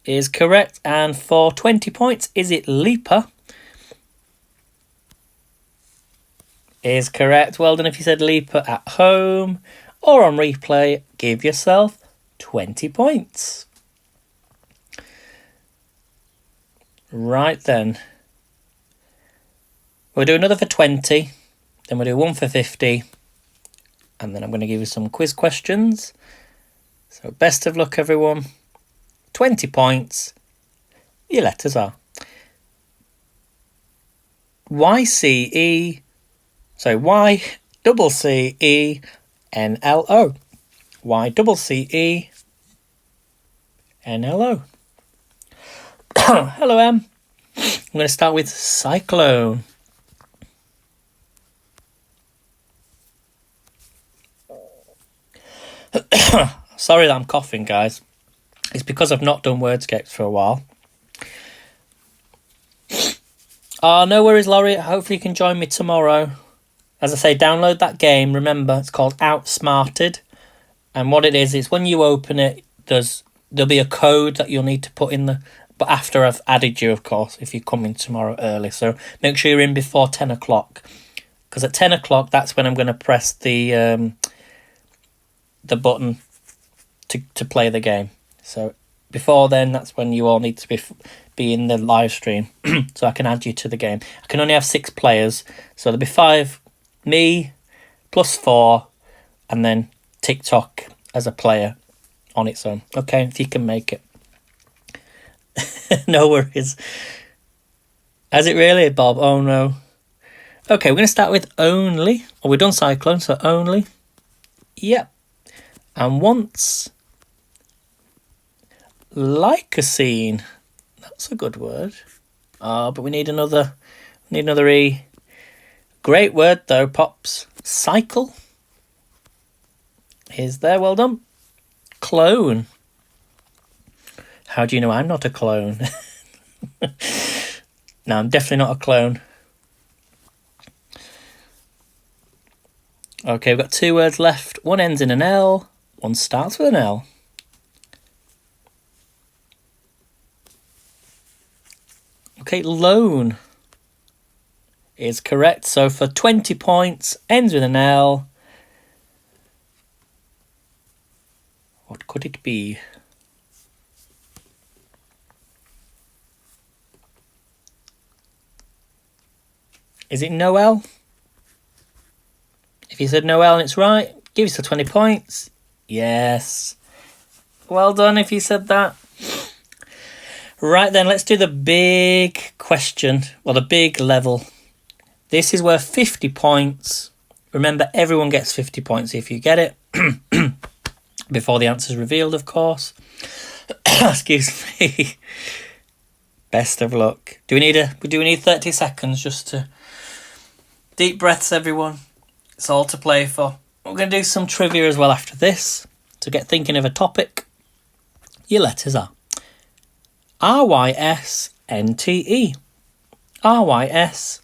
S1: is correct. And for 20 points, is it leaper? Is correct. Well done if you said leaper at home or on replay. Give yourself 20 points. Right then. We'll do another for 20. Then we'll do one for 50. And then I'm going to give you some quiz questions. So best of luck, everyone. 20 points. Your letters are Y-double-C-E-N-L-O. Y-double-C-E-N-L-O. Hello, Em. I'm going to start with cyclone. Sorry that I'm coughing, guys. It's because I've not done Wordscapes for a while. Oh, no worries, Laurie. Hopefully you can join me tomorrow. As I say, download that game. Remember, it's called Outsmarted. And what it is when you open it, there'll be a code that you'll need to put in but after I've added you, of course, if you come in tomorrow early. So make sure you're in before 10 o'clock. Because at 10 o'clock, that's when I'm going to press the button to play the game. So before then, that's when you all need to be in the live stream. So I can add you to the game. I can only have 6 players. So there'll be 5, me, plus 4, and then TikTok as a player on its own. Okay, if you can make it. No worries. Has it really, Bob? Oh, no. Okay, we're going to start with only. Oh, we've done cyclone, so only. Yep. And once. Lycosene. That's a good word. Oh, but we need another E. Great word, though, Pops. Cycle. Is there. Well done. Clone. How do you know I'm not a clone? No, I'm definitely not a clone. Okay, we've got 2 words left. One ends in an L. One starts with an L. Okay, loan is correct. So for 20 points, ends with an L. What could it be? Is it Noel? If you said Noel and it's right, give yourself 20 points. Yes. Well done if you said that. Right then, let's do the big question. Well, the big level. This is worth 50 points. Remember, everyone gets 50 points if you get it. Before the answer's revealed, of course. Excuse me. Best of luck. Do we need 30 seconds just to... Deep breaths, everyone. It's all to play for. We're going to do some trivia as well after this. To get thinking of a topic. Your letters are R-Y-S-N-T-E. R-Y-S-N-T-E.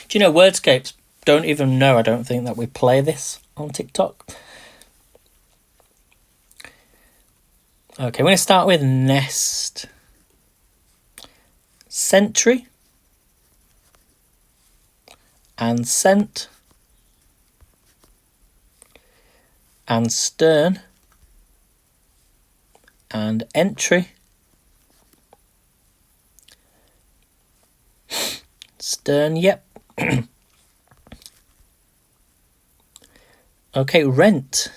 S1: Do you know Wordscapes don't even know, I don't think, that we play this on TikTok? Okay, we're going to start with nest. Sentry. And scent. And stern. And entry. Stern, yep. Okay, rent.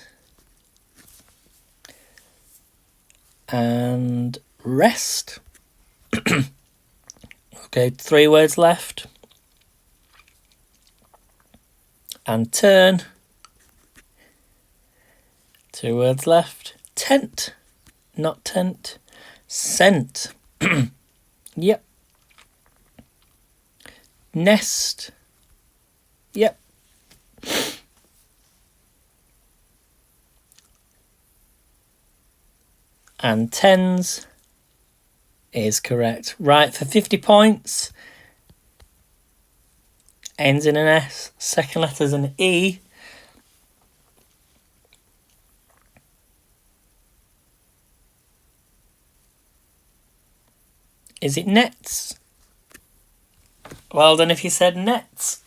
S1: And rest. Okay, 3 words left. And turn. 2 words left. Tent. Not tent. Scent. Yep. Nest. Yep. And tens is correct. Right, for 50 points. Ends in an S. Second letter's an E. Is it nets? Well done if you said nets.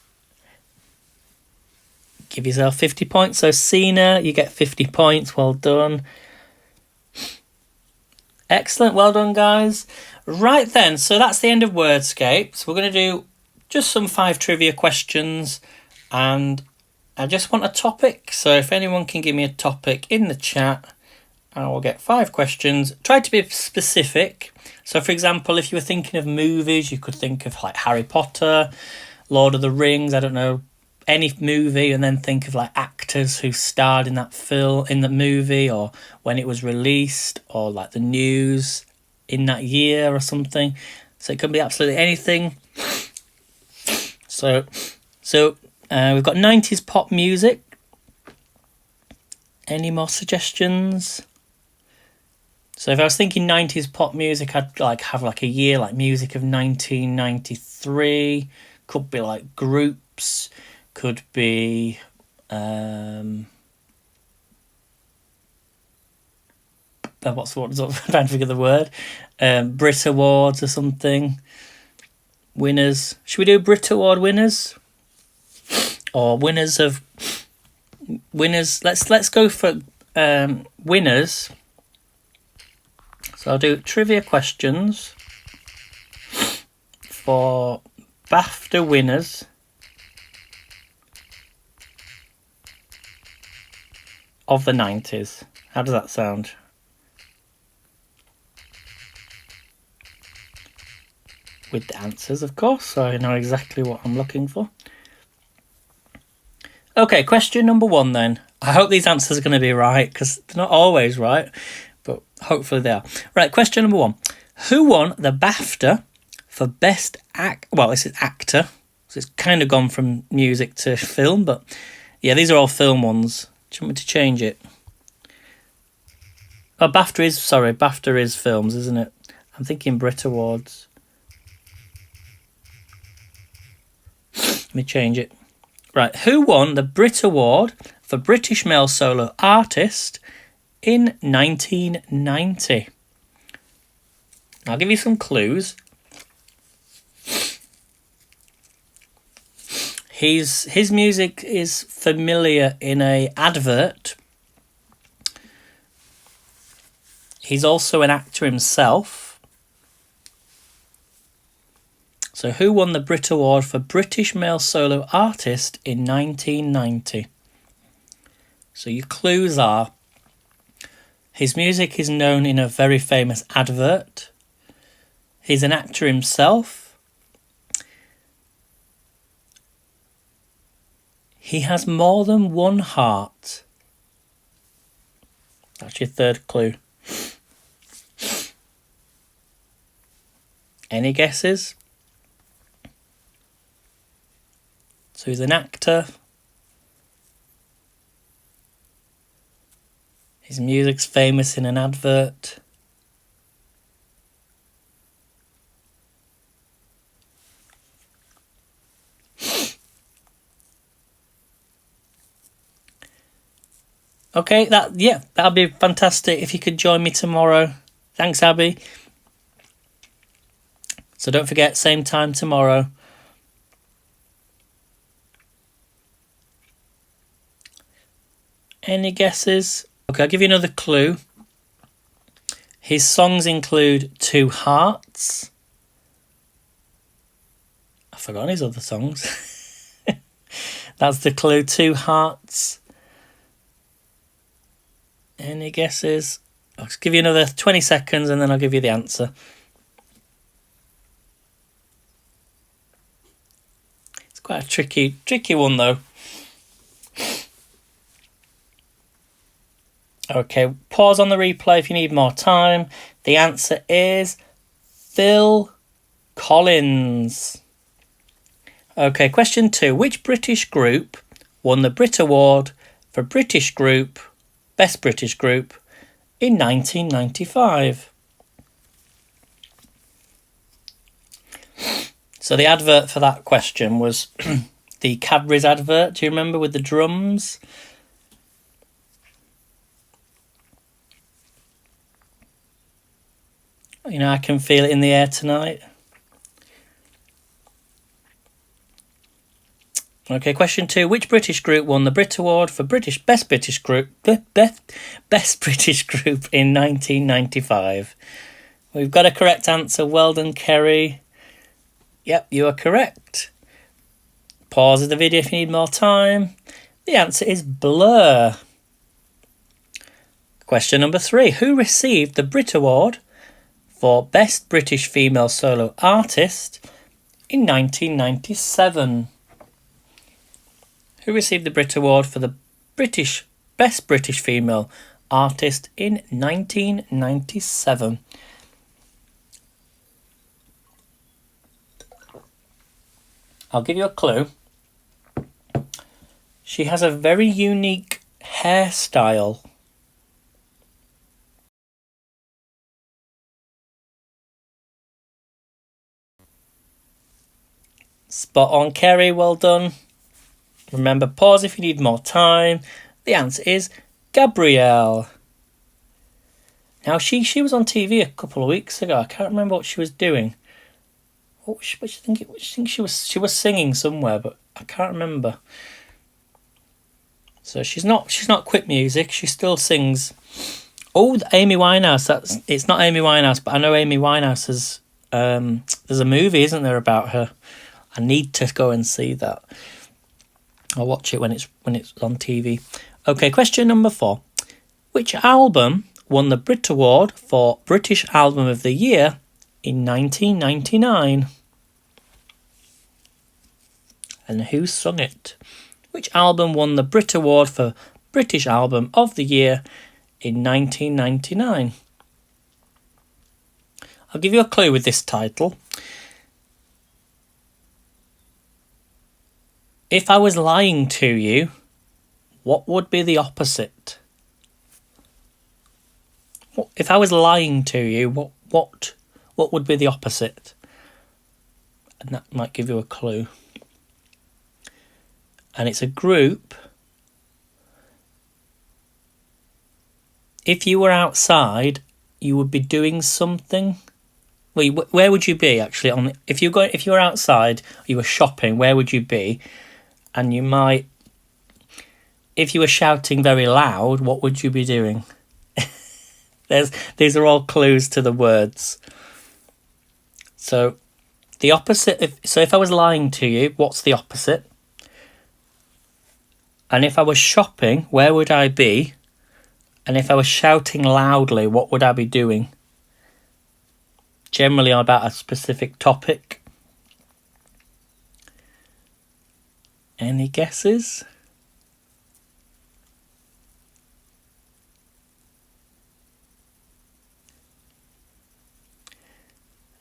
S1: Give yourself 50 points. So Sina, you get 50 points. Well done. Excellent. Well done, guys. Right then, so that's the end of Wordscapes. We're going to do just some 5 trivia questions, and I just want a topic. So if anyone can give me a topic in the chat, I will get 5 questions. Try to be specific. So, for example, if you were thinking of movies, you could think of like Harry Potter, Lord of the Rings, I don't know, any movie, and then think of like actors who starred in that film, in the movie, or when it was released, or like the news in that year or something. So it can be absolutely anything. So we've got 90s pop music. Any more suggestions? So if I was thinking 90s pop music, I'd like have like a year, like music of 1993. Could be like groups. Could be what's I'm trying to figure the word. Brit Awards or something. Winners. Should we do Brit Award winners? Or winners of winners? Let's go for winners. So I'll do trivia questions for BAFTA winners of the 90s. How does that sound? With the answers, of course, so I know exactly what I'm looking for. Okay, question number 1 then. I hope these answers are going to be right, because they're not always right, but hopefully they are. Right, question number 1. Who won the BAFTA for Best Act? Well, this is actor, so it's kind of gone from music to film, but yeah, these are all film ones. Do you want me to change it? Oh, BAFTA is films, isn't it? I'm thinking Brit Awards. Let me change it. Right, who won the Brit Award for British Male Solo Artist in 1990? I'll give you some clues. His music is familiar in an advert. He's also an actor himself. So who won the Brit Award for British Male Solo Artist in 1990? So your clues are: his music is known in a very famous advert. He's an actor himself. He has more than one heart. That's your 3rd clue. Any guesses? So he's an actor. His music's famous in an advert. Okay, that'll be fantastic if you could join me tomorrow. Thanks, Abby. So don't forget, same time tomorrow. Any guesses? Okay, I'll give you another clue. His songs include 2 Hearts. I've forgotten his other songs. That's the clue, 2 Hearts. Any guesses? I'll just give you another 20 seconds and then I'll give you the answer. It's quite a tricky one though. Okay, pause on the replay if you need more time. The answer is Phil Collins. Okay, question 2. Which British group won the Brit Award for British Group, Best British Group, in 1995? So the advert for that question was the Cadbury's advert. Do you remember, with the drums? You know, I can feel it in the air tonight. Okay, question 2. Which British group won the Brit Award for Best British Group in 1995? We've got a correct answer. Well done, Kerry. Yep, you are correct. Pause the video if you need more time. The answer is Blur. Question number 3. Who received the Brit Award for Best British Female Solo Artist in 1997? Who received the Brit Award for the Best British Female Artist in 1997? I'll give you a clue. She has a very unique hairstyle. Spot on, Kerry. Well done. Remember, pause if you need more time. The answer is Gabrielle. Now, she was on TV a couple of weeks ago. I can't remember what she was doing. I think she was singing somewhere, but I can't remember. So she's not quit music. She still sings. Oh, Amy Winehouse. It's not Amy Winehouse, but I know Amy Winehouse has. There's a movie, isn't there, about her? I need to go and see that. I'll watch it when it's on TV. Okay, question number 4. Which album won the Brit Award for British Album of the Year in 1999? And who sung it? Which album won the Brit Award for British Album of the Year in 1999? I'll give you a clue with this title. If I was lying to you, what would be the opposite? If I was lying to you, what would be the opposite? And that might give you a clue. And it's a group. If you were outside, you would be doing something. Well, where would you be actually? If you were outside, you were shopping. Where would you be? And you might, if you were shouting very loud, what would you be doing? These are all clues to the words. So the opposite. If I was lying to you, what's the opposite? And if I was shopping, where would I be? And if I was shouting loudly, what would I be doing? Generally about a specific topic. Any guesses?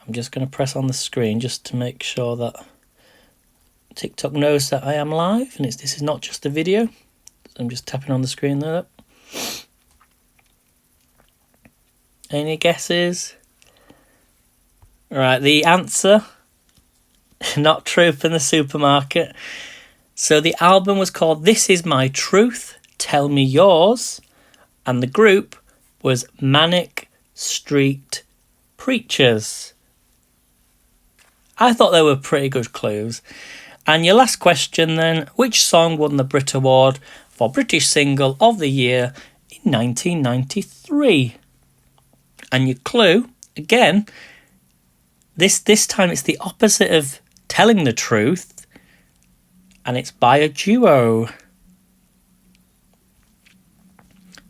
S1: I'm just going to press on the screen just to make sure that TikTok knows that I am live and this is not just a video. So I'm just tapping on the screen there. Any guesses? Right, the answer, not Troop in the Supermarket. So the album was called This Is My Truth, Tell Me Yours, and the group was Manic Street Preachers. I thought they were pretty good clues. And your last question then, which song won the Brit Award for British Single of the Year in 1993? And your clue, again, this time it's the opposite of telling the truth. And it's by a duo.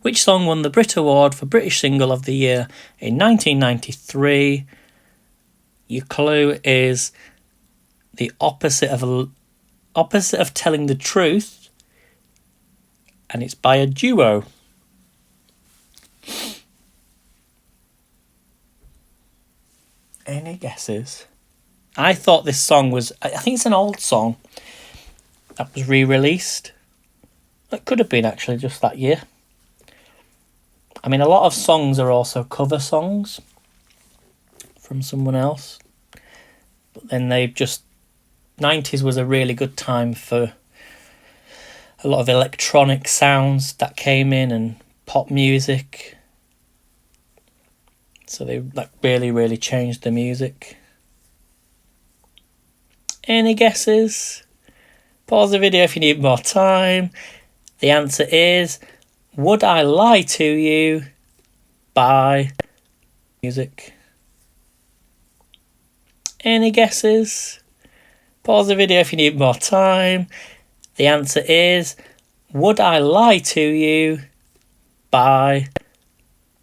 S1: Which song won the Brit Award for British Single of the Year in 1993? Your clue is the opposite of telling the truth, and it's by a duo. Any guesses? I thought this song was... I think it's an old song that was re-released. It could have been actually just that year. I mean, a lot of songs are also cover songs from someone else. But then they've just... 90s was a really good time for a lot of electronic sounds that came in and pop music. So they really, really changed the music. Any guesses? Pause the video if you need more time. The answer is Would I Lie to You by music. Any guesses? Pause the video if you need more time. The answer is Would I Lie to You by